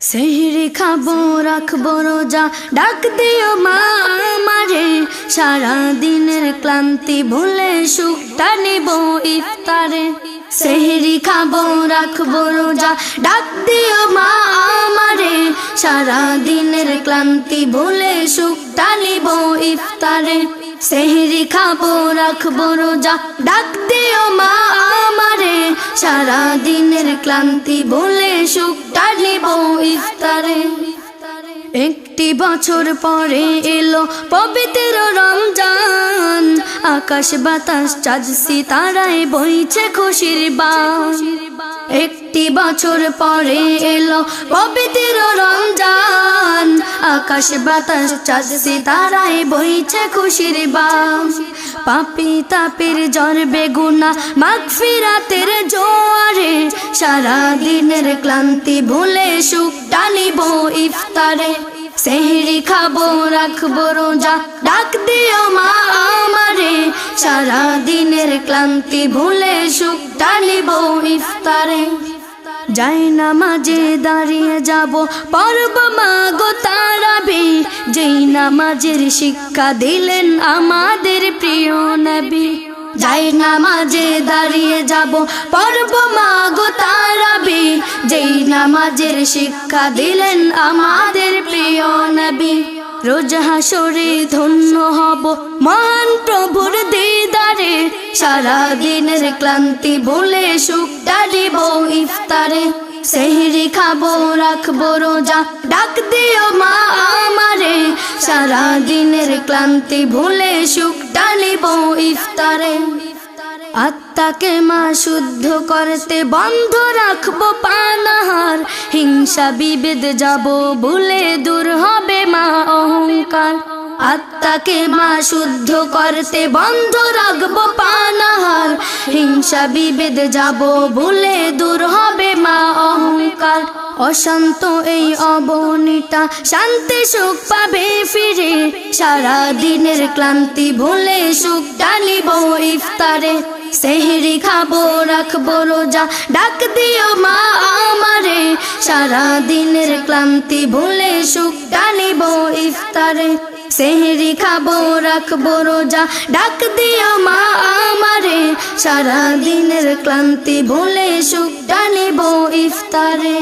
সেহরি খাবো রাখবো রোজা, ডাক দিও মা আমারে, সারা দিনের ক্লান্তি ভুলে সুখটা নিব ইফতারে। সেহরি খাবো রাখবো রোজা, ডাক দিও মা আমারে, সারা দিনের ক্লান্তি ভুলে সুখটা নিব ইফতারে। সেহরি খাবো রাখবো রোজা, ডাক দিও মা আমারে, সারা দিনের ক্লান্তি ভুলে সুখটা নিব ইফতারে। একটি বছর পরে এলো পবিত্র রমজান, আকাশ বাতাস চাঁদ সিতারায় বইছে খুশির বান। একটি বছর পরে এলো পবিত্র রমজান, আকাশ বাতাস চাঁদ সিতারায় বইছে খুশির বান। পাপী তাপের জ্বর বেগুনা মাগফিরাতের জোয়ারে, সারা দিনের ক্লান্তি ভুলে সুখটা নিব ইফতারে। সেহরি খাবো রাখবো রোজা, ডাক দিও মা আমারে, সারা দিনের ক্লান্তি ভুলে সুখটা নিব ইফতারে। যাই নামাজে দাঁড়িয়ে যাব পড়ব মা গো তারাবি, যেই নামাজের শিক্ষা দিলেন আমাদের প্রিয় নবী। যাই নামাজে দাঁড়িয়ে যাব পড়ব মা গো তারাবি, যেই নামাজের শিক্ষা দিলেন আমাদের প্রিয় নবী। রোজ হাসরে ধন্য হব মহান প্রভুর দিদারে, সারা দিনের ক্লান্তি ভুলে সুখটা নিব ইফতারে। সেহরি খাবো রাখবো রোজা, ডাক দিও মা আমারে, সারা দিনের ক্লান্তি ভুলে সুখটা নিব ইফতারে। আত্মাকে মা শুদ্ধ করতে বন্ধ রাখবো পানাহার, হিংসা বিভেদ যাব ভুলে দূর হবে মা অহংকার। আত্মাকে মা শুদ্ধ করতে বন্ধ রাখবো পানাহার, হিংসা বিভেদ যাব ভুলে দূর হবে মা অহংকার। অশান্ত এই অবনীটা শান্তি সুখ পাবে ফিরে, সারা দিনের ক্লান্তি ভুলে সুখটা নিব ইফতারে। সেহরি খাবো রাখবো রোজা, ডাক দিও মা আমারে, সারা দিনের ক্লান্তি ভুলে সুখটা নিব ইফতারে। সেহরি খাবো রাখবো রোজা, ডাক দিও মা আমারে, সারা দিনের ক্লান্তি ভুলে সুখটা নিব ইফতারে।